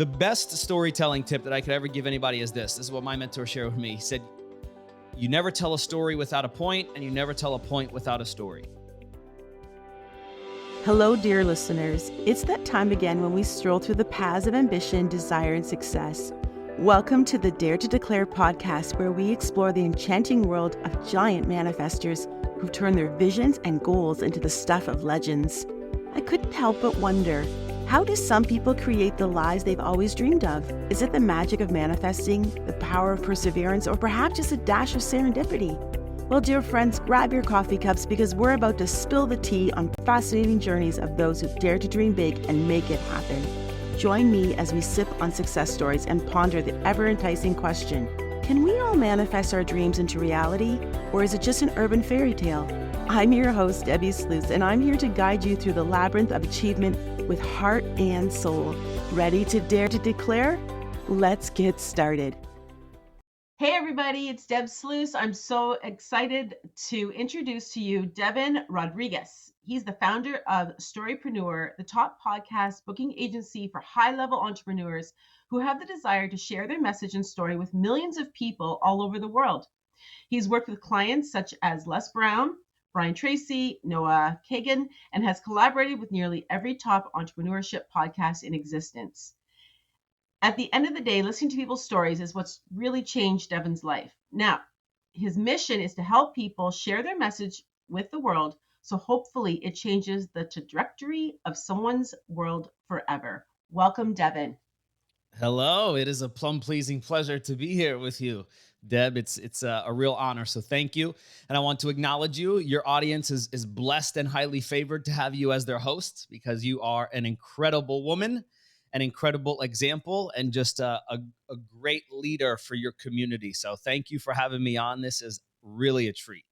The best storytelling tip that I could ever give anybody is this. This is what my mentor shared with me. He said, you never tell a story without a point, and you never tell a point without a story. Hello, dear listeners. It's that time again when we stroll through the paths of ambition, desire, and success. Welcome to the Dare to Declare podcast, where we explore the enchanting world of giant manifestors who've turned their visions and goals into the stuff of legends. I couldn't help but wonder, how do some people create the lives they've always dreamed of? Is it the magic of manifesting, the power of perseverance, or perhaps just a dash of serendipity? Well, dear friends, grab your coffee cups because we're about to spill the tea on fascinating journeys of those who dare to dream big and make it happen. Join me as we sip on success stories and ponder the ever-enticing question, can we all manifest our dreams into reality, or is it just an urban fairy tale? I'm your host, Debbie Sluice, and I'm here to guide you through the labyrinth of achievement with heart and soul. Ready to dare to declare? Let's get started. Hey everybody, it's Deb Sluice. I'm so excited to introduce to you Deven Rodriguez. He's the founder of Storypreneur, the top podcast booking agency for high-level entrepreneurs who have the desire to share their message and story with millions of people all over the world. He's worked with clients such as Les Brown, Brian Tracy, Noah Kagan, and has collaborated with nearly every top entrepreneurship podcast in existence. At the end of the day, listening to people's stories is what's really changed Deven's life. Now, his mission is to help people share their message with the world, so hopefully it changes the trajectory of someone's world forever. Welcome, Deven. Hello, it is a plum-pleasing pleasure to be here with you, Deb. It's a real honor, so thank you. And I want to acknowledge you. Your audience is blessed and highly favored to have you as their host because you are an incredible woman, an incredible example, and just a great leader for your community. So thank you for having me on. This is really a treat.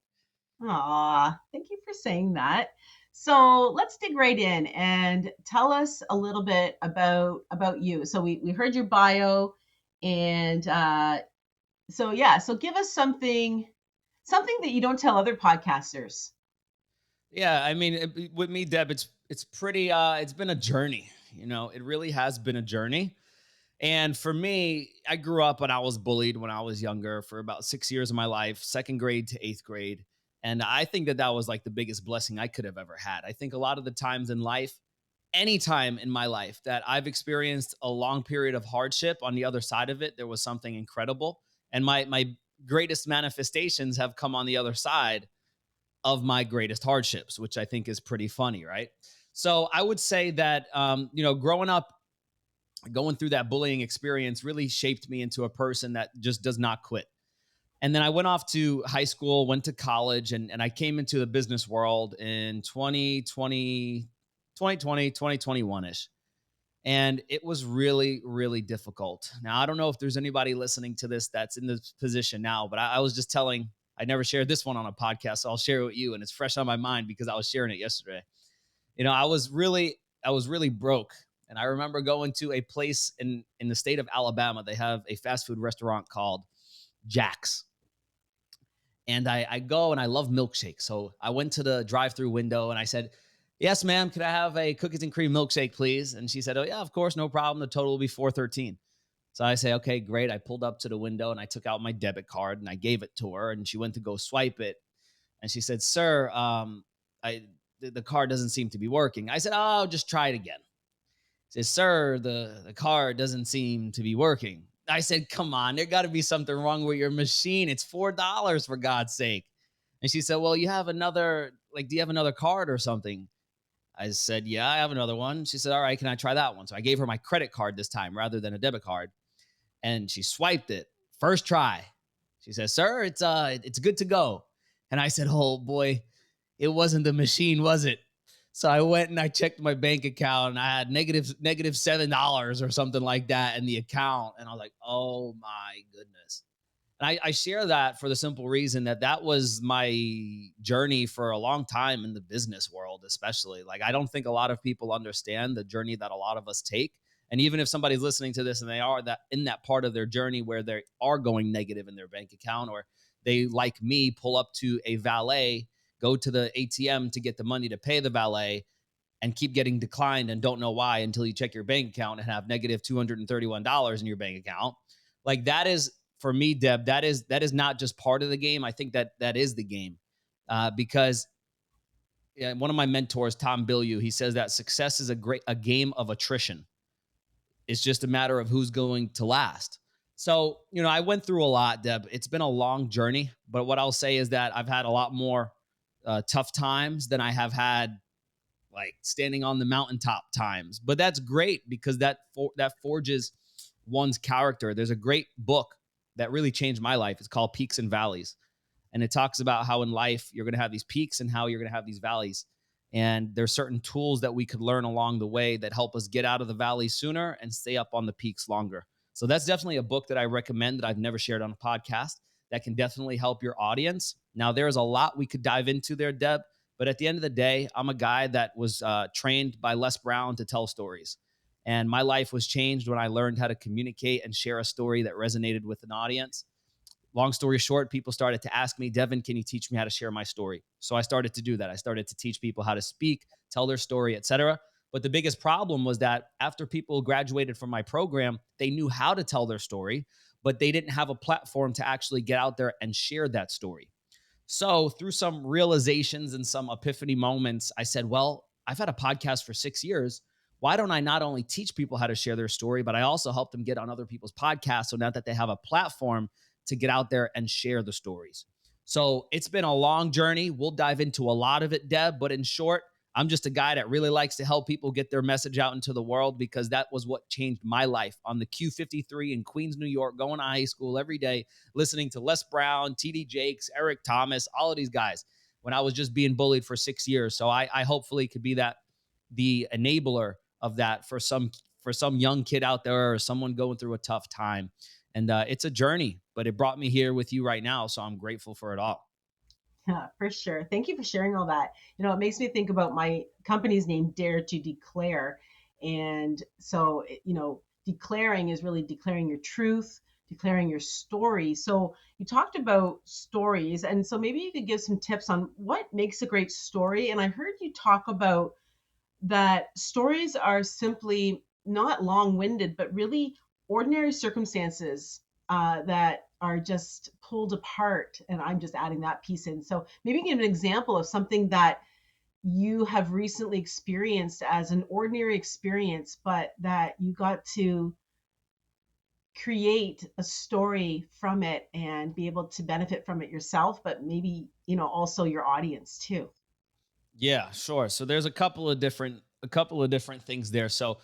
Aw, thank you for saying that. So let's dig right in and tell us a little bit about you. So we heard your bio, and so give us something that you don't tell other podcasters. Yeah, I mean, with me, Deb, it's pretty. It's been a journey. You know, it really has been a journey. And for me, I grew up and I was bullied when I was younger for about 6 years of my life, second grade to eighth grade. And I think that was like the biggest blessing I could have ever had. I think a lot of the times in life, any time in my life that I've experienced a long period of hardship, on the other side of it, there was something incredible. And my greatest manifestations have come on the other side of my greatest hardships, which I think is pretty funny, right? So I would say that, growing up, going through that bullying experience really shaped me into a person that just does not quit. And then I went off to high school, went to college, and I came into the business world in 2021-ish. And it was really, really difficult. Now, I don't know if there's anybody listening to this that's in this position now, but I was just telling, I never shared this one on a podcast, so I'll share it with you. And it's fresh on my mind because I was sharing it yesterday. You know, I was really broke. And I remember going to a place in the state of Alabama. They have a fast food restaurant called Jack's. And I go and I love milkshakes. So I went to the drive-through window and I said, yes, ma'am, could I have a cookies and cream milkshake, please? And she said, oh, yeah, of course, no problem. The total will be $4.13. So I say, okay, great. I pulled up to the window and I took out my debit card and I gave it to her. And she went to go swipe it. And she said, sir, the card doesn't seem to be working. I said, oh, just try it again. Says, sir, the card doesn't seem to be working. I said, come on, there got to be something wrong with your machine. It's $4 for God's sake. And she said, well, do you have another card or something? I said, yeah, I have another one. She said, all right, can I try that one? So I gave her my credit card this time rather than a debit card. And she swiped it. First try. She says, sir, it's good to go. And I said, oh boy, it wasn't the machine, was it? So I went and I checked my bank account and I had negative $7 or something like that in the account. And I was like, oh my goodness. And I share that for the simple reason that was my journey for a long time in the business world, especially. Like, I don't think a lot of people understand the journey that a lot of us take. And even if somebody's listening to this and they are in that part of their journey where they are going negative in their bank account, or they, like me, pull up to a valet, go to the ATM to get the money to pay the valet, and keep getting declined and don't know why until you check your bank account and have negative $231 in your bank account. Like that is for me, Deb, that is not just part of the game. I think that is the game. Because yeah, one of my mentors, Tom Bilyeu, he says that success is a game of attrition. It's just a matter of who's going to last. So, I went through a lot, Deb. It's been a long journey, but what I'll say is that I've had a lot more tough times than I have had like standing on the mountaintop times. But that's great because that forges one's character. There's a great book that really changed my life. It's called Peaks and Valleys, and it talks about how in life you're going to have these peaks and how you're going to have these valleys. And there's certain tools that we could learn along the way that help us get out of the valley sooner and stay up on the peaks longer. So that's definitely a book that I recommend that I've never shared on a podcast that can definitely help your audience. Now, there's a lot we could dive into there, Deb, but at the end of the day, I'm a guy that was trained by Les Brown to tell stories. And my life was changed when I learned how to communicate and share a story that resonated with an audience. Long story short, people started to ask me, Deven, can you teach me how to share my story? So I started to do that. I started to teach people how to speak, tell their story, etc. But the biggest problem was that after people graduated from my program, they knew how to tell their story, but they didn't have a platform to actually get out there and share that story. So through some realizations and some epiphany moments, I said, well, I've had a podcast for 6 years. Why don't I not only teach people how to share their story, but I also help them get on other people's podcasts so now that they have a platform to get out there and share the stories. So it's been a long journey. We'll dive into a lot of it, Deb, but in short, I'm just a guy that really likes to help people get their message out into the world because that was what changed my life on the Q53 in Queens, New York, going to high school every day, listening to Les Brown, TD Jakes, Eric Thomas, all of these guys when I was just being bullied for 6 years. So I hopefully could be the enabler of that for some young kid out there or someone going through a tough time. And it's a journey, but it brought me here with you right now. So I'm grateful for it all. Yeah, for sure. Thank you for sharing all that. It makes me think about my company's name, Dare to Declare. And so, declaring is really declaring your truth, declaring your story. So, you talked about stories. And so, maybe you could give some tips on what makes a great story. And I heard you talk about that stories are simply not long winded, but really ordinary circumstances that are just pulled apart. And I'm just adding that piece in. So maybe give an example of something that you have recently experienced as an ordinary experience, but that you got to create a story from it and be able to benefit from it yourself, but maybe, also your audience too. Yeah, sure. So there's a couple of different things there. So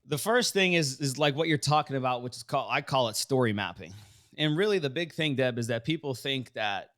the first thing is like what you're talking about, which is I call it story mapping. And really the big thing, Deb, is that people think that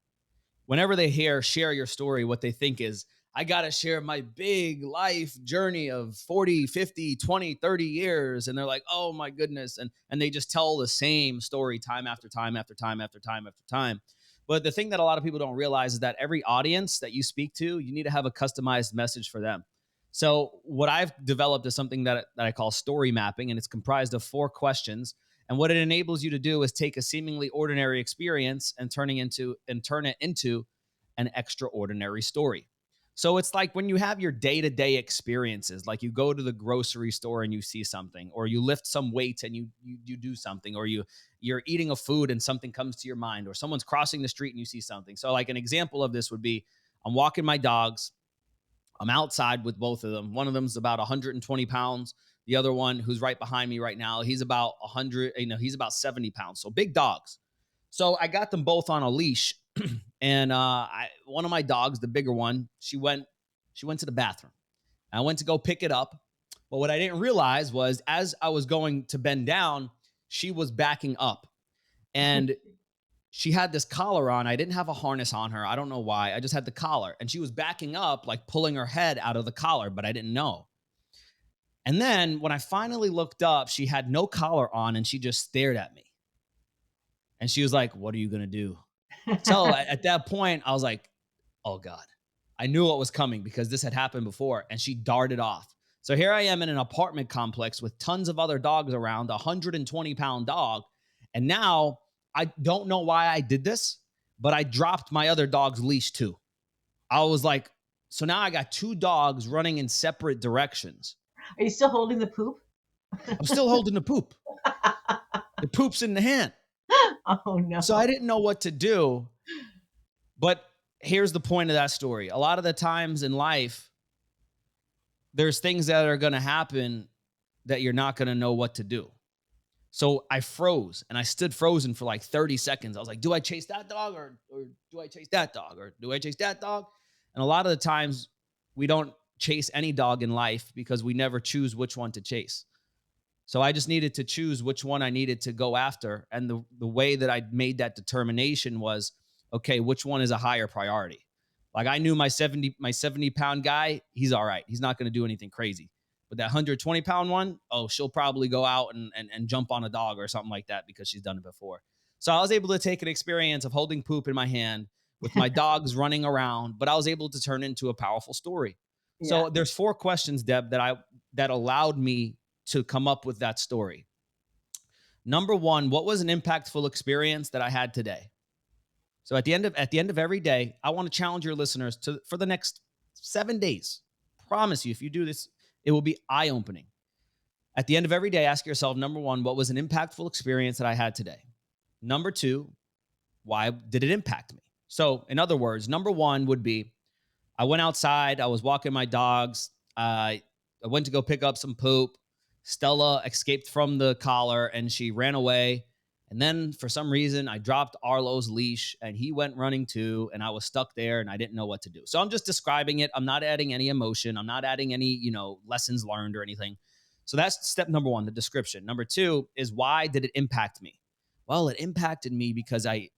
whenever they hear share your story, what they think is, I got to share my big life journey of 40, 50, 20, 30 years. And they're like, oh my goodness. And they just tell the same story time after time after time after time after time. But the thing that a lot of people don't realize is that every audience that you speak to, you need to have a customized message for them. So what I've developed is something that I call story mapping, and it's comprised of 4 questions. And what it enables you to do is take a seemingly ordinary experience and turn it into an extraordinary story. So it's like when you have your day-to-day experiences, like you go to the grocery store and you see something, or you lift some weights and you do something, or you're eating a food and something comes to your mind, or someone's crossing the street and you see something. So like an example of this would be I'm walking my dogs. I'm outside with both of them. One of them's about 120 pounds. The other one, who's right behind me right now, he's about 100, he's about 70 pounds. So big dogs. So I got them both on a leash. And one of my dogs, the bigger one, she went to the bathroom. I went to go pick it up. But what I didn't realize was as I was going to bend down, she was backing up. And she had this collar on. I didn't have a harness on her. I don't know why. I just had the collar. And she was backing up, like pulling her head out of the collar, but I didn't know. And then when I finally looked up, she had no collar on and she just stared at me. And she was like, what are you going to do? So at that point, I was like, oh God, I knew what was coming because this had happened before. And she darted off. So here I am in an apartment complex with tons of other dogs around, a 120-pound dog. And now I don't know why I did this, but I dropped my other dog's leash too. I was like, So now I got two dogs running in separate directions. Are you still holding the poop? I'm still holding the poop. The poop's in the hand. Oh So I no. didn't know what to do. But here's the point of that story. A lot of the times in life, there's things that are going to happen that you're not going to know what to do. So I froze and I stood frozen for like 30 seconds. I was like, do I chase that dog or do I chase that dog or do I chase that dog? And a lot of the times we don't chase any dog in life because we never choose which one to chase. So I just needed to choose which one I needed to go after. And the way that I made that determination was, okay, which one is a higher priority? Like I knew my 70-pound guy, he's all right. He's not going to do anything crazy. But that 120-pound one, oh, she'll probably go out and jump on a dog or something like that because she's done it before. So I was able to take an experience of holding poop in my hand with my dogs running around, but I was able to turn it into a powerful story. Yeah. So there's 4 questions, Deb, that allowed me to come up with that story. Number 1, what was an impactful experience that I had today? So at the end of every day, I want to challenge your listeners to for the next 7 days. Promise you, if you do this, it will be eye-opening. At the end of every day, ask yourself, number 1, what was an impactful experience that I had today? Number 2, why did it impact me? So, in other words, number 1 would be I went outside, I was walking my dogs, I went to go pick up some poop. Stella escaped from the collar and she ran away. And then for some reason, I dropped Arlo's leash and he went running too. And I was stuck there and I didn't know what to do. So I'm just describing it. I'm not adding any emotion. I'm not adding any, lessons learned or anything. So that's step number 1, the description. Number 2 is why did it impact me? Well, it impacted me because I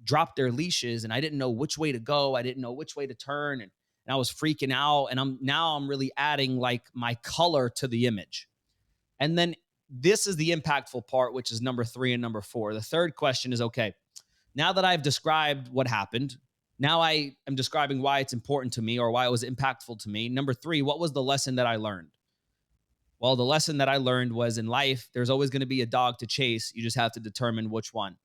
dropped their leashes and I didn't know which way to go. I didn't know which way to turn. And I was freaking out. And I'm really adding like my color to the image. And then this is the impactful part, which is number 3 and number 4. The third question is, okay, now that I've described what happened, now I am describing why it's important to me or why it was impactful to me. Number 3, what was the lesson that I learned? Well, the lesson that I learned was in life, there's always going to be a dog to chase. You just have to determine which one.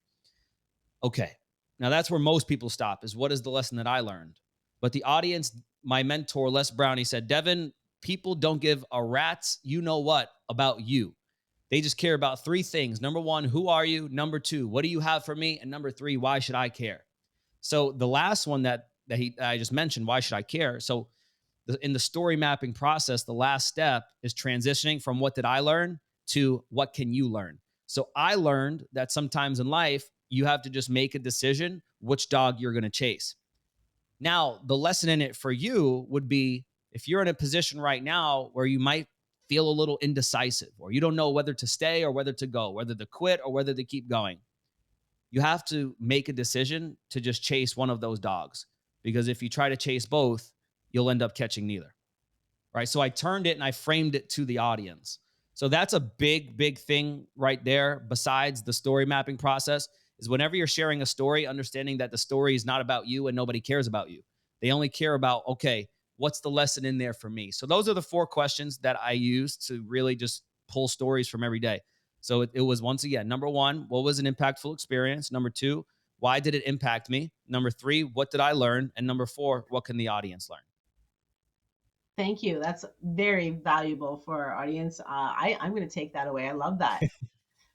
Okay. Now that's where most people stop is what is the lesson that I learned? But the audience, my mentor, Les Browney said, Deven, people don't give a rat's you know what about you. They just care about 3 things. Number 1, who are you? Number 2, what do you have for me? And number 3, why should I care? So the last one that I just mentioned, why should I care? So in the story mapping process, the last step is transitioning from what did I learn to what can you learn? So I learned that sometimes in life, you have to just make a decision which dog you're going to chase. Now, the lesson in it for you would be if you're in a position right now where you might feel a little indecisive or you don't know whether to stay or whether to go, whether to quit or whether to keep going, you have to make a decision to just chase one of those dogs. Because if you try to chase both, you'll end up catching neither. Right. So I turned it and I framed it to the audience. So that's a big, big thing right there. Besides the story mapping process, is whenever you're sharing a story, understanding that the story is not about you and nobody cares about you. They only care about, okay, what's the lesson in there for me? So those are the 4 questions that I use to really just pull stories from every day. So it was, once again, number 1, what was an impactful experience? Number 2, why did it impact me? Number 3, what did I learn? And number 4, what can the audience learn? Thank you. That's very valuable for our audience. I'm going to take that away. I love that.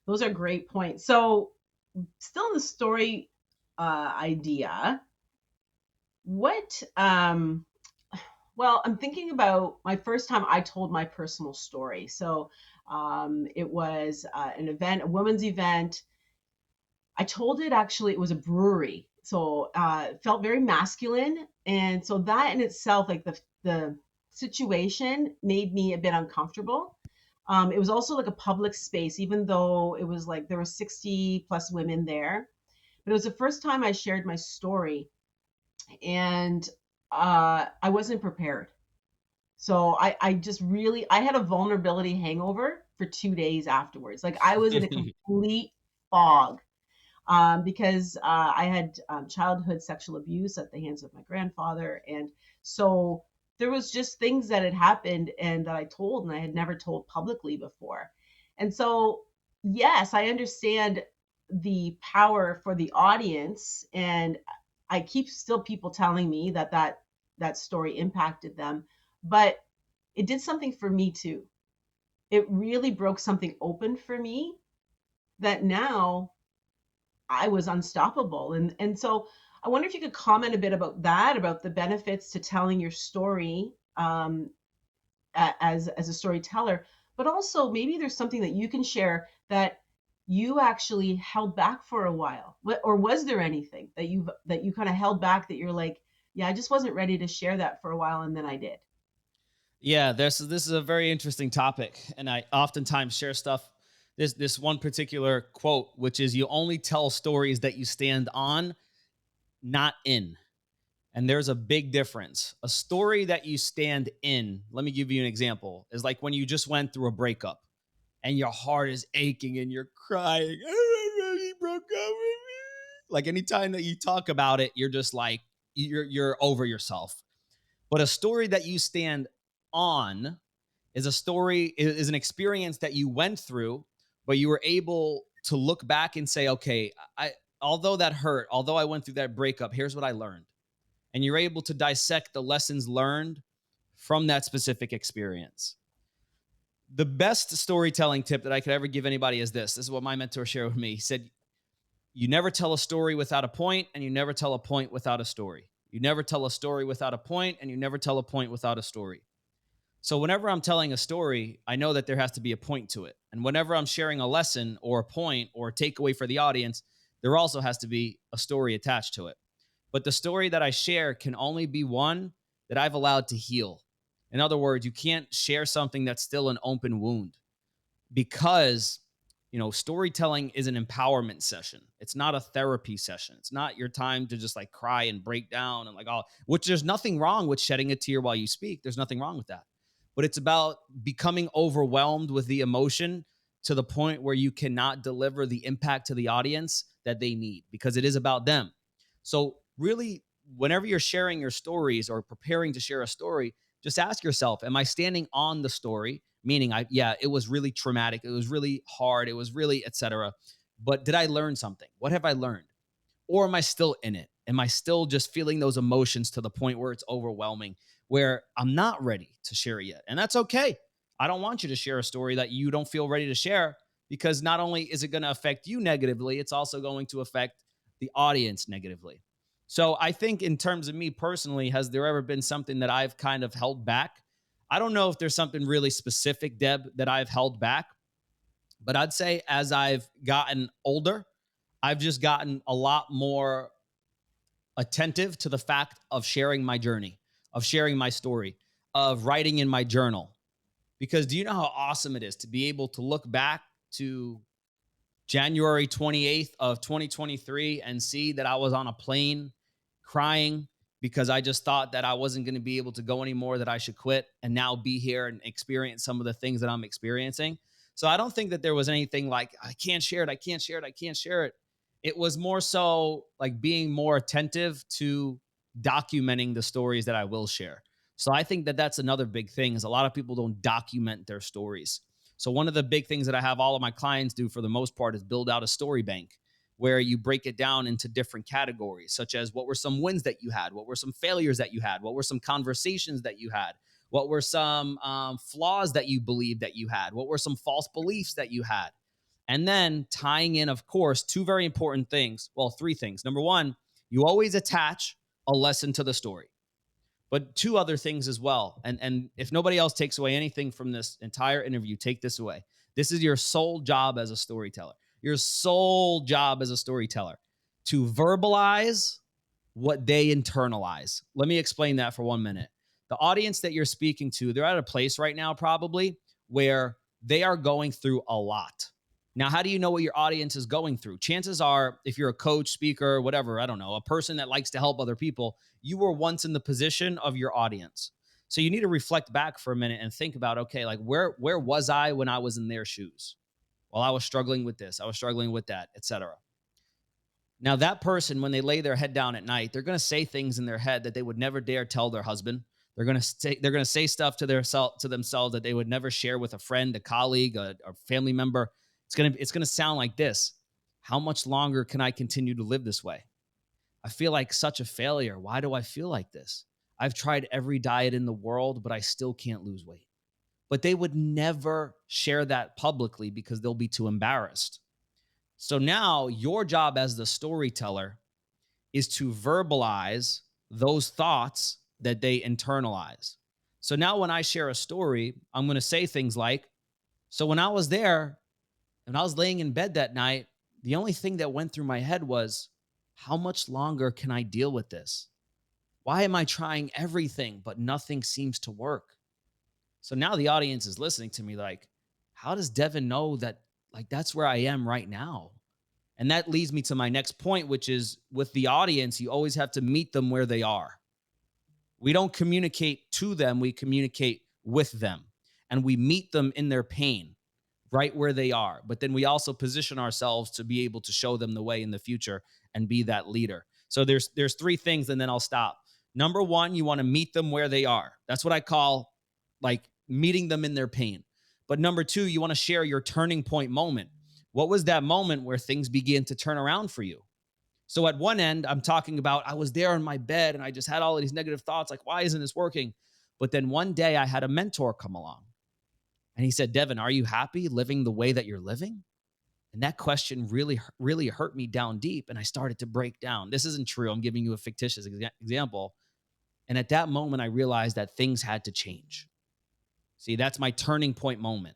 Those are great points. So, still in the story idea, what, well, I'm thinking about my first time I told my personal story. So, it was an event, a women's event. I told it actually, it was a brewery. So, it felt very masculine. And so that in itself, like the situation made me a bit uncomfortable. It was also like a public space, even though it was like there were 60 plus women there. But it was the first time I shared my story, and I wasn't prepared. So I just really I had a vulnerability hangover for 2 days afterwards. Like I was in a complete fog because I had childhood sexual abuse at the hands of my grandfather. And so there was just things that had happened and that I told and I had never told publicly before. And so, yes, I understand the power for the audience. And I keep still people telling me that that story impacted them. But it did something for me too. It really broke something open for me that now I was unstoppable. And so I wonder if you could comment a bit about that, about the benefits to telling your story, as a storyteller, but also maybe there's something that you can share that you actually held back for a while. Or was there anything that you kind of held back that you're like, yeah, I just wasn't ready to share that for a while, and then I did. Yeah, this is a very interesting topic, and I oftentimes share stuff. This one particular quote, which is, "You only tell stories that you stand on, not in." And there's a big difference. A story that you stand in, let me give you an example, is like when you just went through a breakup and your heart is aching and you're crying. He broke up with me. Like anytime that you talk about it, you're just like you're over yourself. But a story that you stand on is a story, is an experience that you went through, but you were able to look back and say, okay, I although that hurt, although I went through that breakup, here's what I learned. And you're able to dissect the lessons learned from that specific experience. The best storytelling tip that I could ever give anybody is this. This is what my mentor shared with me. He said, "You never tell a story without a point, and you never tell a point without a story. You never tell a story without a point, and you never tell a point without a story." So whenever I'm telling a story, I know that there has to be a point to it. And whenever I'm sharing a lesson or a point or a takeaway for the audience, there also has to be a story attached to it. But the story that I share can only be one that I've allowed to heal. In other words, you can't share something that's still an open wound, because storytelling is an empowerment session. It's not a therapy session. It's not your time to just like cry and break down and like all, which there's nothing wrong with shedding a tear while you speak. There's nothing wrong with that. But it's about becoming overwhelmed with the emotion to the point where you cannot deliver the impact to the audience that they need, because it is about them. So really, whenever you're sharing your stories or preparing to share a story, just ask yourself, am I standing on the story? Meaning, yeah, it was really traumatic. It was really hard. It was really, etc. But did I learn something? What have I learned? Or am I still in it? Am I still just feeling those emotions to the point where it's overwhelming, where I'm not ready to share it yet? And that's okay. I don't want you to share a story that you don't feel ready to share, because not only is it going to affect you negatively, it's also going to affect the audience negatively. So I think, in terms of me personally, has there ever been something that I've kind of held back? I don't know if there's something really specific, Deb, that I've held back, but I'd say as I've gotten older, I've just gotten a lot more attentive to the fact of sharing my journey, of sharing my story, of writing in my journal. Because do you know how awesome it is to be able to look back to January 28th of 2023 and see that I was on a plane crying because I just thought that I wasn't going to be able to go anymore, that I should quit, and now be here and experience some of the things that I'm experiencing. So I don't think that there was anything like, I can't share it, I can't share it, I can't share it. It was more so like being more attentive to documenting the stories that I will share. So I think that that's another big thing, is a lot of people don't document their stories. So one of the big things that I have all of my clients do for the most part is build out a story bank, where you break it down into different categories, such as what were some wins that you had? What were some failures that you had? What were some conversations that you had? What were some flaws that you believed that you had? What were some false beliefs that you had? And then tying in, of course, two very important things. Well, three things. Number one, you always attach a lesson to the story, but two other things as well. And if nobody else takes away anything from this entire interview, take this away. This is your sole job as a storyteller. Your sole job as a storyteller, to verbalize what they internalize. Let me explain that for 1 minute. The audience that you're speaking to, they're at a place right now probably where they are going through a lot. Now, how do you know what your audience is going through? Chances are, if you're a coach, speaker, whatever, I don't know, a person that likes to help other people, you were once in the position of your audience. So you need to reflect back for a minute and think about, okay, like where was I when I was in their shoes? Well, I was struggling with this, I was struggling with that, etc. Now, that person, when they lay their head down at night, they're going to say things in their head that they would never dare tell their husband. They're going to say stuff to themselves that they would never share with a friend, a colleague, a family member. It's going to sound like this: how much longer can I continue to live this way? I feel like such a failure. Why do I feel like this? I've tried every diet in the world, but I still can't lose weight. But they would never share that publicly because they'll be too embarrassed. So now your job as the storyteller is to verbalize those thoughts that they internalize. So now when I share a story, I'm going to say things like, so when I was there and I was laying in bed that night, the only thing that went through my head was, how much longer can I deal with this? Why am I trying everything, but nothing seems to work? So now the audience is listening to me like, how does Deven know that like that's where I am right now? And that leads me to my next point, which is with the audience, you always have to meet them where they are. We don't communicate to them, we communicate with them. And we meet them in their pain, right where they are. But then we also position ourselves to be able to show them the way in the future and be that leader. So there's three things, and then I'll stop. Number one, you want to meet them where they are. That's what I call like meeting them in their pain. But number two, you want to share your turning point moment. What was that moment where things began to turn around for you? So at one end, I'm talking about I was there in my bed and I just had all of these negative thoughts like, why isn't this working? But then one day I had a mentor come along and he said, Deven, are you happy living the way that you're living? And that question really hurt me down deep. And I started to break down. This isn't true. I'm giving you a fictitious example. And at that moment, I realized that things had to change. See, that's my turning point moment.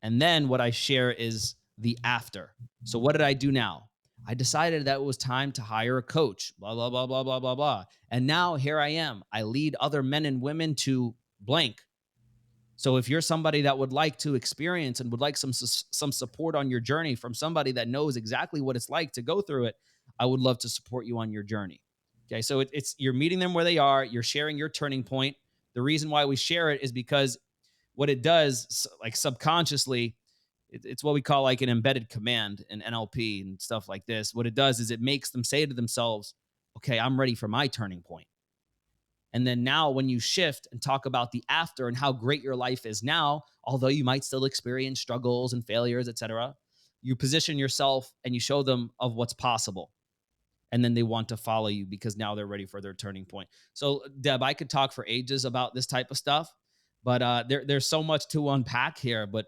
And then what I share is the after. So what did I do now? I decided that it was time to hire a coach, blah, blah, blah, blah, blah, blah, blah. And now here I am. I lead other men and women to blank. So if you're somebody that would like to experience and would like some support on your journey from somebody that knows exactly what it's like to go through it, I would love to support you on your journey. Okay, so it's you're meeting them where they are, you're sharing your turning point. The reason why we share it is because what it does, like subconsciously, it's what we call like an embedded command in NLP and stuff like this. What it does is it makes them say to themselves, okay, I'm ready for my turning point. And then now when you shift and talk about the after and how great your life is now, although you might still experience struggles and failures, etc., you position yourself and you show them of what's possible. And then they want to follow you because now they're ready for their turning point. So, Deb, I could talk for ages about this type of stuff, but there's so much to unpack here. But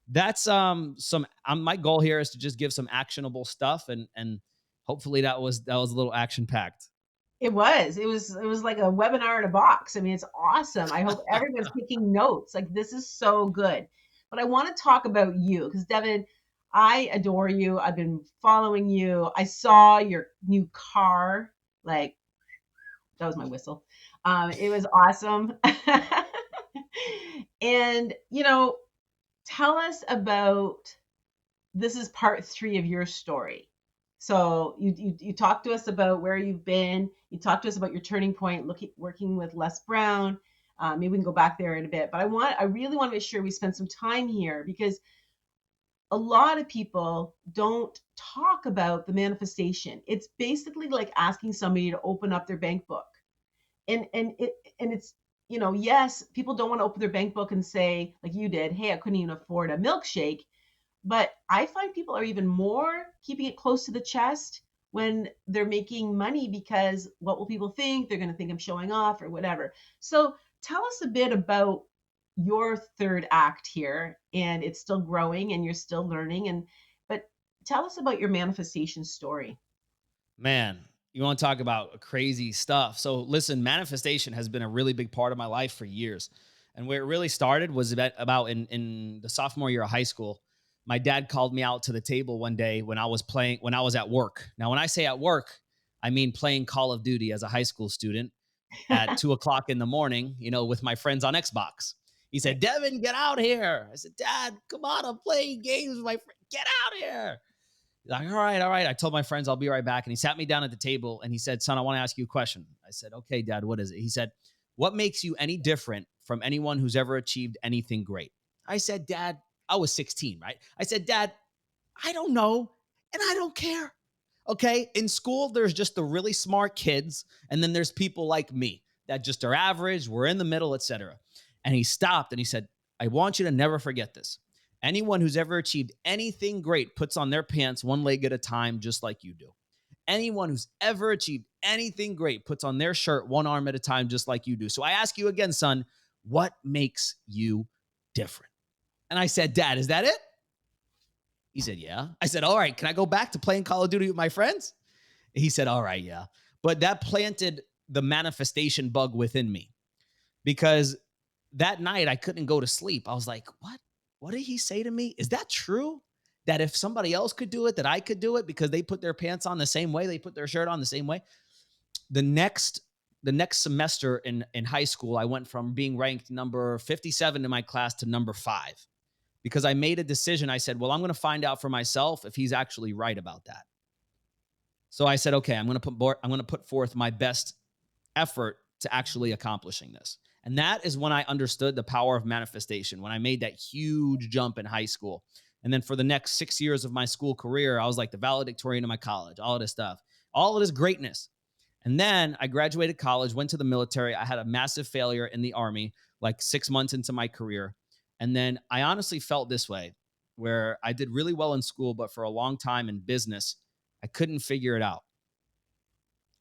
that's my goal here is to just give some actionable stuff, and hopefully that was a little action packed. It was. It was like a webinar in a box. I mean, it's awesome. I hope everyone's taking notes. Like this is so good. But I want to talk about you because Deven, I adore you. I've been following you. I saw your new car. Like that was my whistle. It was awesome. And tell us about this is part 3 of your story. So you talked to us about where you've been. You talked to us about your turning point, working with Les Brown. Maybe we can go back there in a bit. But I really want to make sure we spend some time here because a lot of people don't talk about the manifestation. It's basically like asking somebody to open up their bank book, and it's yes, people don't want to open their bank book and say like you did, hey, I couldn't even afford a milkshake. But I find people are even more keeping it close to the chest when they're making money because what will people think? They're going to think I'm showing off or whatever. So tell us a bit about your third act here, and it's still growing and you're still learning. But tell us about your manifestation story. Man, you want to talk about crazy stuff. So listen, manifestation has been a really big part of my life for years. And where it really started was about in the sophomore year of high school. My dad called me out to the table one day when I was at work. Now, when I say at work, I mean playing Call of Duty as a high school student at 2 o'clock in the morning, with my friends on Xbox. He said, Right. Deven, get out here. I said, Dad, come on, I'm playing games with my friend. Get out here. He's like, all right, all right. I told my friends I'll be right back. And he sat me down at the table and he said, son, I want to ask you a question. I said, okay, Dad, what is it? He said, what makes you any different from anyone who's ever achieved anything great? I said, Dad, I was 16, right? I said, Dad, I don't know. And I don't care. Okay. In school, there's just the really smart kids. And then there's people like me that just are average. We're in the middle, etc. And he stopped and he said, I want you to never forget this. Anyone who's ever achieved anything great puts on their pants one leg at a time, just like you do. anyone who's ever achieved anything great puts on their shirt one arm at a time, just like you do. So I ask you again, son, what makes you different? And I said, Dad, is that it? He said, yeah. I said, all right, can I go back to playing Call of Duty with my friends? He said, all right, yeah. But that planted the manifestation bug within me, because that night I couldn't go to sleep. I was like, what? What did he say to me? Is that true? That if somebody else could do it, that I could do it because they put their pants on the same way, they put their shirt on the same way. The next semester in high school, I went from being ranked number 57 in my class to number 5, because I made a decision. I said, well, I'm going to find out for myself if he's actually right about that. So I said, okay, I'm going to put forth my best effort to actually accomplishing this. And that is when I understood the power of manifestation, when I made that huge jump in high school. And then for the next 6 years of my school career, I was like the valedictorian of my college, all of this stuff, all of this greatness. And then I graduated college, went to the military. I had a massive failure in the Army, like 6 months into my career. And then I honestly felt this way, where I did really well in school, but for a long time in business, I couldn't figure it out.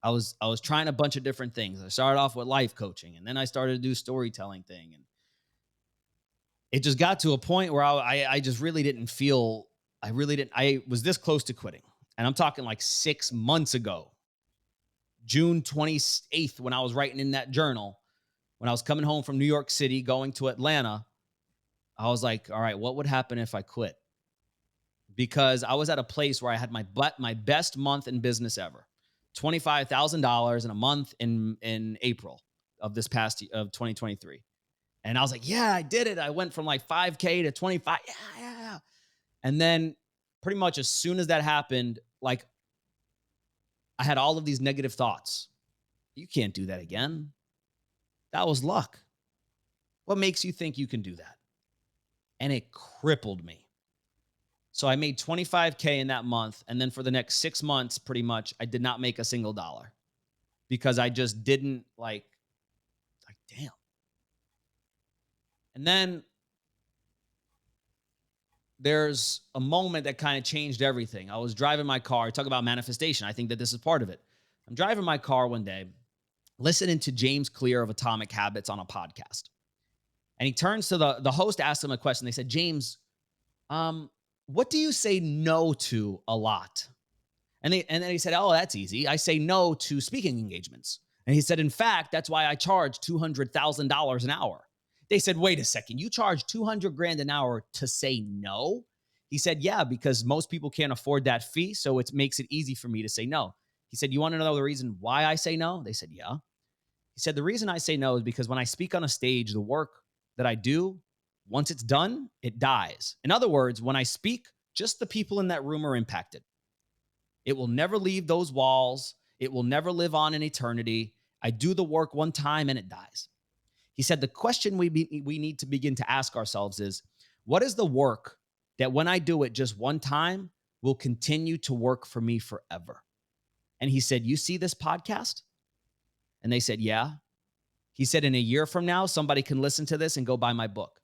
I was trying a bunch of different things. I started off with life coaching, and then I started to do storytelling thing. And it just got to a point where I just really didn't feel, I was this close to quitting. And I'm talking like 6 months ago, June 28th, when I was writing in that journal, when I was coming home from New York City, going to Atlanta, I was like, all right, what would happen if I quit? Because I was at a place where I had my best month in business ever. $25,000 in a month in April of this past of 2023. And I was like, yeah, I did it. I went from like 5K to 25. Yeah. And then pretty much as soon as that happened, like I had all of these negative thoughts. You can't do that again. That was luck. What makes you think you can do that? And it crippled me. So I made 25K in that month. And then for the next 6 months, pretty much, I did not make a single dollar because I just didn't like damn. And then there's a moment that kind of changed everything. I was driving my car. Talk about manifestation. I think that this is part of it. I'm driving my car one day, listening to James Clear of Atomic Habits on a podcast. And he turns to the host, asked him a question. They said, James, what do you say no to a lot? And then he said, oh, that's easy. I say no to speaking engagements. And he said, in fact, that's why I charge $200,000 an hour. They said, wait a second, you charge $200,000 an hour to say no? He said, yeah, because most people can't afford that fee. So it makes it easy for me to say no. He said, you want to know the reason why I say no? They said, yeah. He said, the reason I say no is because when I speak on a stage, the work that I do, once it's done, it dies. In other words, when I speak, just the people in that room are impacted. It will never leave those walls. It will never live on in eternity. I do the work one time and it dies. He said, the question we need to begin to ask ourselves is, what is the work that when I do it just one time will continue to work for me forever? And he said, you see this podcast? And they said, yeah. He said, in a year from now, somebody can listen to this and go buy my book.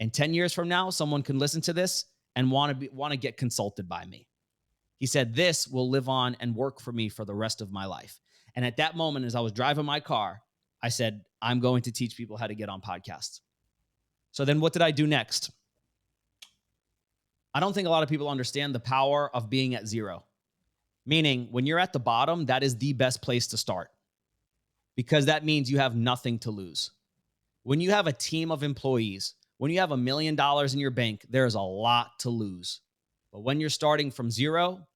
And 10 years from now, someone can listen to this and want to get consulted by me. He said, this will live on and work for me for the rest of my life. And at that moment, as I was driving my car, I said, I'm going to teach people how to get on podcasts. So then what did I do next? I don't think a lot of people understand the power of being at zero. Meaning, when you're at the bottom, that is the best place to start, because that means you have nothing to lose. When you have a team of employees, when you have $1 million in your bank, there's a lot to lose. But when you're starting from zero,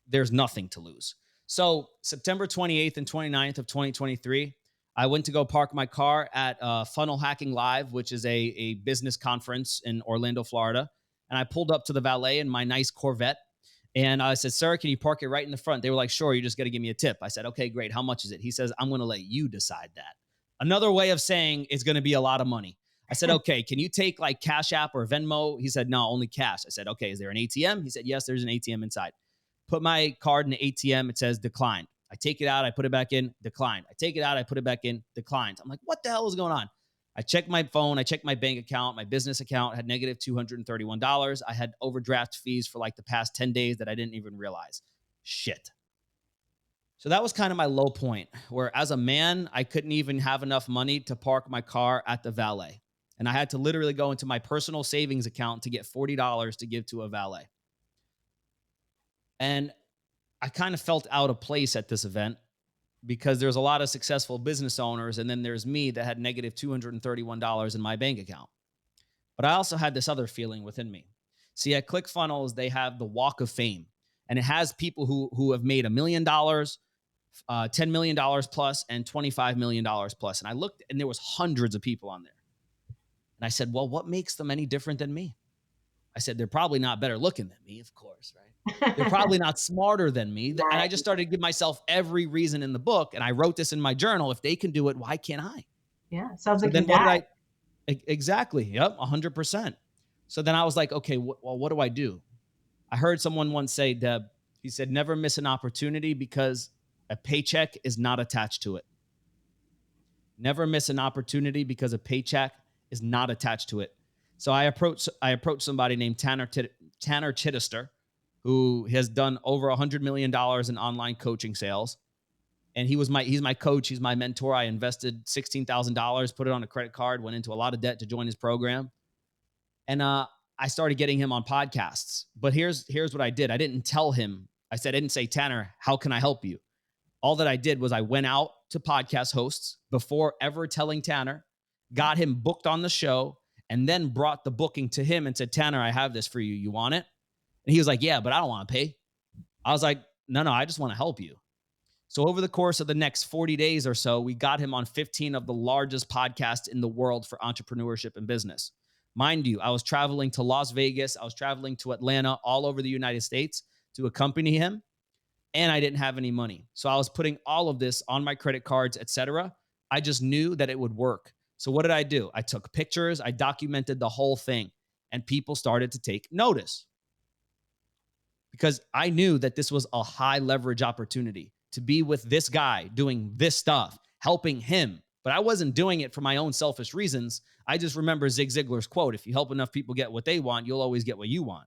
there's nothing to lose. So September 28th and 29th of 2023, I went to go park my car at Funnel Hacking Live, which is a business conference in Orlando, Florida. And I pulled up to the valet in my nice Corvette. And I said, sir, can you park it right in the front? They were like, sure, you just got to give me a tip. I said, okay, great. How much is it? He says, I'm going to let you decide that. Another way of saying it's going to be a lot of money. I said, okay, can you take like Cash App or Venmo? He said, no, only cash. I said, okay, is there an ATM? He said, yes, there's an ATM inside. Put my card in the ATM. It says decline. I take it out. I put it back in. Declined. I take it out. I put it back in. Declined. I'm like, what the hell is going on? I checked my phone. I checked my bank account. My business account had negative $231. I had overdraft fees for like the past 10 days that I didn't even realize. Shit. So that was kind of my low point where as a man, I couldn't even have enough money to park my car at the valet. And I had to literally go into my personal savings account to get $40 to give to a valet. And I kind of felt out of place at this event because there's a lot of successful business owners. And then there's me that had negative $231 in my bank account. But I also had this other feeling within me. See, at ClickFunnels, they have the Walk of Fame, and it has people who have made $1 million, $10 million plus, and $25 million plus. And I looked, and there was hundreds of people on there. And I said, "Well, what makes them any different than me?" I said, "They're probably not better looking than me, of course, right? They're probably not smarter than me." And I Right. just started to give myself every reason in the book, and I wrote this in my journal: if they can do it, why can't I? Yeah. Sounds So like your then, what did dad. I? Exactly. Yep. 100%. So then I was like, okay, well, what do I do? I heard someone once say, Deb, he said, never miss an opportunity because a paycheck is not attached to it. Never miss an opportunity because a paycheck is not attached to it. So I approached somebody named Tanner Chittister, who has done over $100 million in online coaching sales. And he's my coach, he's my mentor. I invested $16,000, put it on a credit card, went into a lot of debt to join his program. And I started getting him on podcasts. But here's what I did. I didn't tell him. I didn't say, Tanner, how can I help you? All that I did was I went out to podcast hosts before ever telling Tanner, got him booked on the show, and then brought the booking to him and said, Tanner, I have this for you. You want it? And he was like, yeah, but I don't want to pay. I was like, no, I just want to help you. So over the course of the next 40 days or so, we got him on 15 of the largest podcasts in the world for entrepreneurship and business. Mind you, I was traveling to Las Vegas, I was traveling to Atlanta, all over the United States to accompany him, and I didn't have any money. So I was putting all of this on my credit cards, etc. I just knew that it would work. So what did I do? I took pictures, I documented the whole thing, and people started to take notice because I knew that this was a high leverage opportunity to be with this guy doing this stuff, helping him. But I wasn't doing it for my own selfish reasons. I just remember Zig Ziglar's quote: if you help enough people get what they want, you'll always get what you want.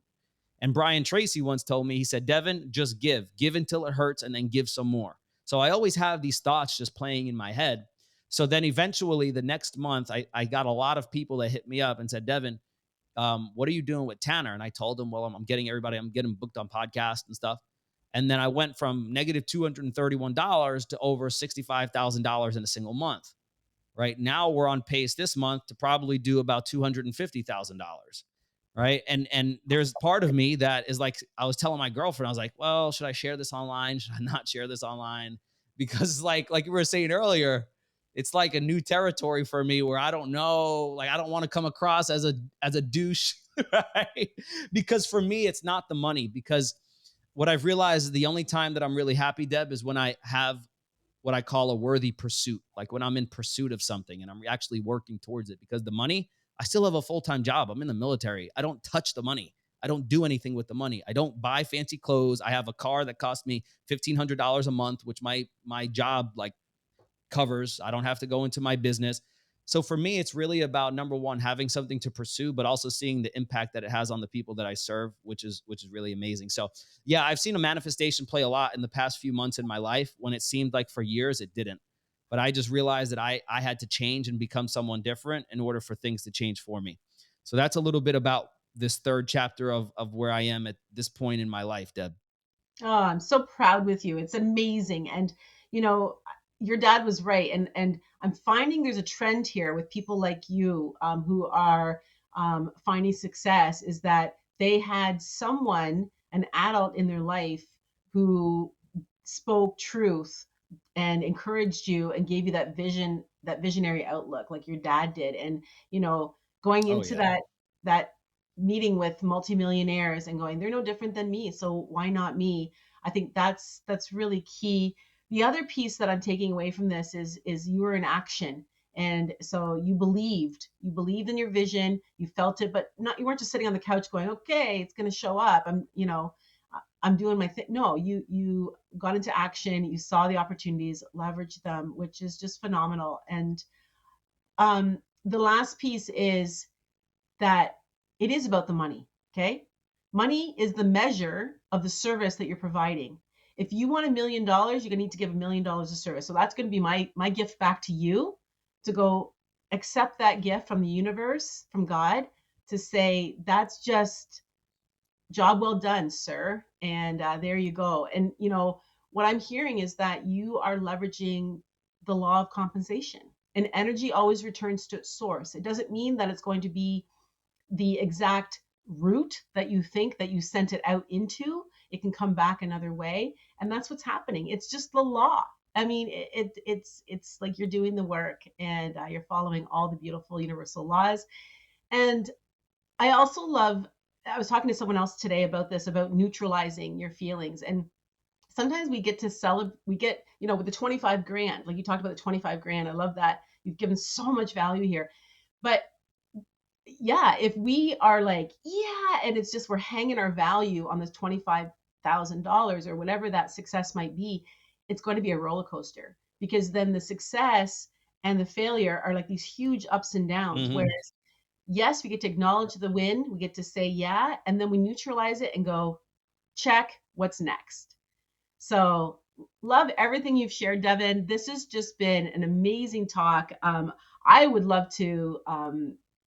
And Brian Tracy once told me, he said, Deven, just give until it hurts and then give some more. So I always have these thoughts just playing in my head. So then eventually the next month, I got a lot of people that hit me up and said, Deven, what are you doing with Tanner? And I told him, well, I'm getting booked on podcasts and stuff. And then I went from negative $231 to over $65,000 in a single month. Right now, we're on pace this month to probably do about $250,000. Right. And there's part of me that is like, I was telling my girlfriend, I was like, well, should I share this online? Should I not share this online? Because like you were saying earlier, it's like a new territory for me where I don't know, like I don't want to come across as a douche, right? Because for me, it's not the money. Because what I've realized is the only time that I'm really happy, Deb, is when I have what I call a worthy pursuit, like when I'm in pursuit of something and I'm actually working towards it. Because the money, I still have a full-time job. I'm in the military. I don't touch the money. I don't do anything with the money. I don't buy fancy clothes. I have a car that costs me $1,500 a month, which my job like covers. I don't have to go into my business. So for me, it's really about number one, having something to pursue, but also seeing the impact that it has on the people that I serve, which is really amazing. So yeah, I've seen a manifestation play a lot in the past few months in my life when it seemed like for years it didn't. But I just realized that I had to change and become someone different in order for things to change for me. So that's a little bit about this third chapter of where I am at this point in my life, Deb. Oh, I'm so proud with you. It's amazing. And you know, your dad was right. And I'm finding there's a trend here with people like you who are finding success is that they had someone, an adult in their life who spoke truth and encouraged you and gave you that vision, that visionary outlook like your dad did. And you know, going Oh into yeah. that meeting with multimillionaires and going, they're no different than me, so why not me? I think that's really key. The other piece that I'm taking away from this is you were in action. And so you believed in your vision, you felt it, but not, you weren't just sitting on the couch going, okay, it's going to show up. I'm doing my thing. No, you got into action, you saw the opportunities, leveraged them, which is just phenomenal. And the last piece is that it is about the money. Okay. Money is the measure of the service that you're providing. if you want $1 million, you're gonna need to give $1 million of service. So that's gonna be my gift back to you, to go accept that gift from the universe, from God, to say, that's just job well done, sir. And there you go. And what I'm hearing is that you are leveraging the law of compensation, and energy always returns to its source. It doesn't mean that it's going to be the exact route that you think that you sent it out into. It can come back another way, and that's what's happening. It's just the law. I mean, it's like you're doing the work, and you're following all the beautiful universal laws. And I also love, I was talking to someone else today about this, about neutralizing your feelings. And sometimes we get to celebrate, with the 25 grand, like you talked about the 25 grand. I love that. You've given so much value here. But yeah, if we are like, yeah, and it's just, we're hanging our value on this $25,000 or whatever that success might be, it's going to be a roller coaster, because then the success and the failure are like these huge ups and downs. Mm-hmm. Whereas, yes, we get to acknowledge the win, we get to say, yeah, and then we neutralize it and go, check, what's next? So love everything you've shared, Deven. This has just been an amazing talk. I would love to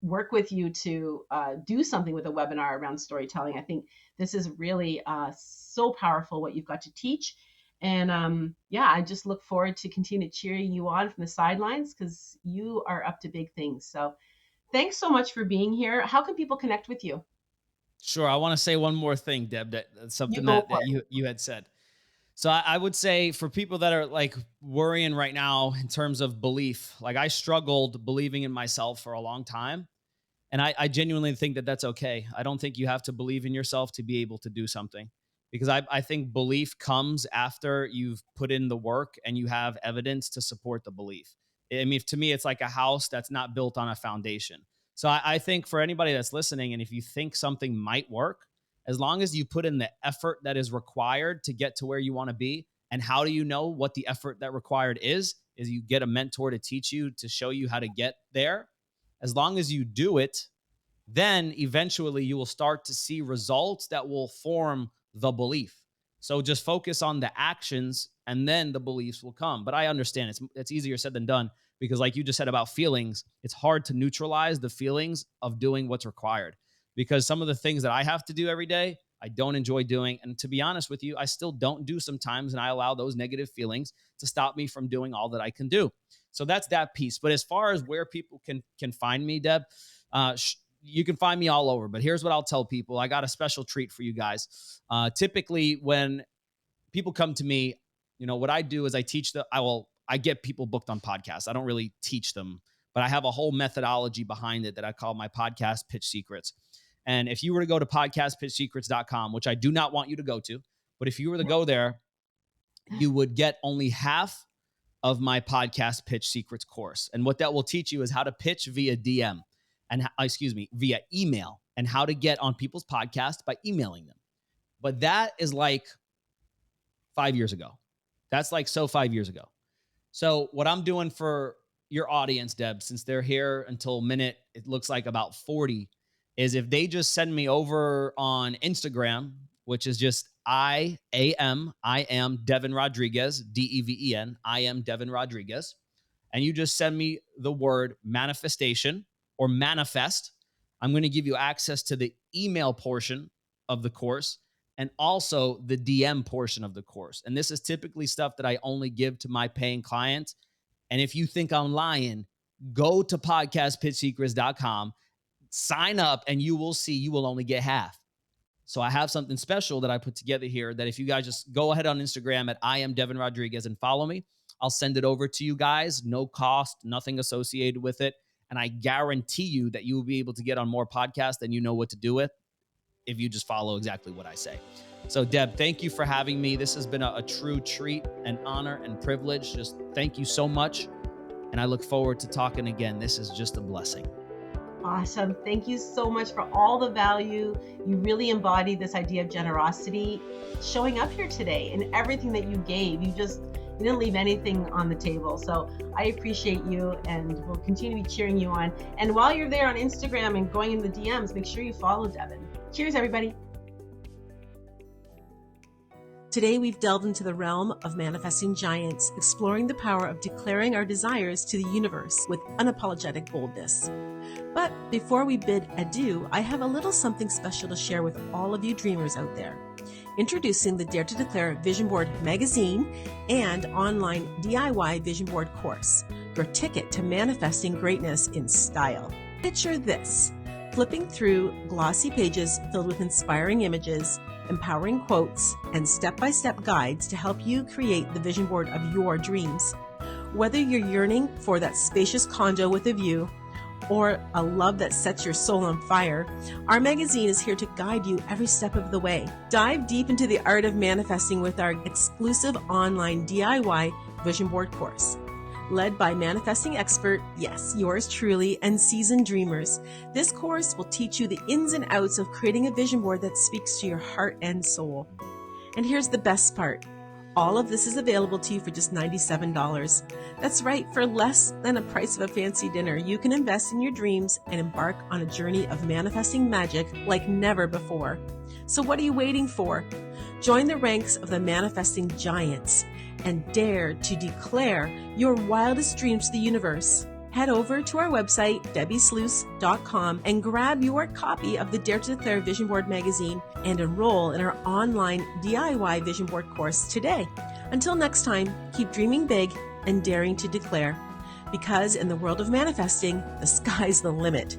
work with you to do something with a webinar around storytelling. I think this is really so powerful, what you've got to teach. And yeah, I just look forward to continue cheering you on from the sidelines, because you are up to big things. So thanks so much for being here. How can people connect with you? Sure. I want to say one more thing, Deb, that's You something go that for it. you had said. So I would say, for people that are like worrying right now in terms of belief, like I struggled believing in myself for a long time. And I genuinely think that that's okay. I don't think you have to believe in yourself to be able to do something, because I think belief comes after you've put in the work and you have evidence to support the belief. I mean, to me, it's like a house that's not built on a foundation. So I think for anybody that's listening, and if you think something might work, as long as you put in the effort that is required to get to where you want to be. And how do you know what the effort that required is you get a mentor to teach you, to show you how to get there. As long as you do it, then eventually you will start to see results that will form the belief. So just focus on the actions, and then the beliefs will come. But I understand it's easier said than done, because like you just said about feelings, it's hard to neutralize the feelings of doing what's required, because some of the things that I have to do every day, I don't enjoy doing. And to be honest with you, I still don't do sometimes. And I allow those negative feelings to stop me from doing all that I can do. So that's that piece. But as far as where people can find me, Deb, you can find me all over. But here's what I'll tell people. I got a special treat for you guys. Typically, when people come to me, what I do is I teach them. I get people booked on podcasts. I don't really teach them, but I have a whole methodology behind it that I call my podcast pitch secrets. And if you were to go to podcastpitchsecrets.com, which I do not want you to go to, but if you were to go there, you would get only half of my podcast pitch secrets course. And what that will teach you is how to pitch via DM and via email, and how to get on people's podcasts by emailing them. But that is like 5 years ago. That's like 5 years ago. So what I'm doing for your audience, Deb, since they're here until minute, it looks like about 40, is if they just send me over on Instagram, which is just I am Deven Rodriguez, Deven, I am Deven Rodriguez. And you just send me the word manifestation or manifest. I'm going to give you access to the email portion of the course, and also the DM portion of the course. And this is typically stuff that I only give to my paying clients. And if you think I'm lying, go to podcastpitchsecrets.com, sign up, and you will see you will only get half. So I have something special that I put together here that if you guys just go ahead on Instagram at I am Deven Rodriguez and follow me, I'll send it over to you guys. No cost, nothing associated with it. And I guarantee you that you will be able to get on more podcasts than you know what to do with if you just follow exactly what I say. So Deb, thank you for having me. This has been a true treat, an honor and privilege. Just thank you so much. And I look forward to talking again. This is just a blessing. Awesome. Thank you so much for all the value. You really embodied this idea of generosity showing up here today, and everything that you gave. You didn't leave anything on the table. So I appreciate you, and we'll continue to be cheering you on. And while you're there on Instagram and going in the DMs, make sure you follow Deven. Cheers, everybody. Today, we've delved into the realm of manifesting giants, exploring the power of declaring our desires to the universe with unapologetic boldness. But before we bid adieu, I have a little something special to share with all of you dreamers out there. Introducing the Dare to Declare Vision Board magazine and online DIY Vision Board course, your ticket to manifesting greatness in style. Picture this, flipping through glossy pages filled with inspiring images, empowering quotes, and step-by-step guides to help you create the vision board of your dreams. Whether you're yearning for that spacious condo with a view or a love that sets your soul on fire, our magazine is here to guide you every step of the way. Dive deep into the art of manifesting with our exclusive online DIY vision board course. Led by manifesting expert, yes, yours truly, and seasoned dreamers. This course will teach you the ins and outs of creating a vision board that speaks to your heart and soul. And here's the best part. All of this is available to you for just $97. That's right, for less than a price of a fancy dinner, you can invest in your dreams and embark on a journey of manifesting magic like never before. So what are you waiting for? Join the ranks of the manifesting giants and dare to declare your wildest dreams to the universe. Head over to our website, debbiesluice.com, and grab your copy of the Dare to Declare Vision Board magazine and enroll in our online DIY Vision Board course today. Until next time, keep dreaming big and daring to declare. Because in the world of manifesting, the sky's the limit.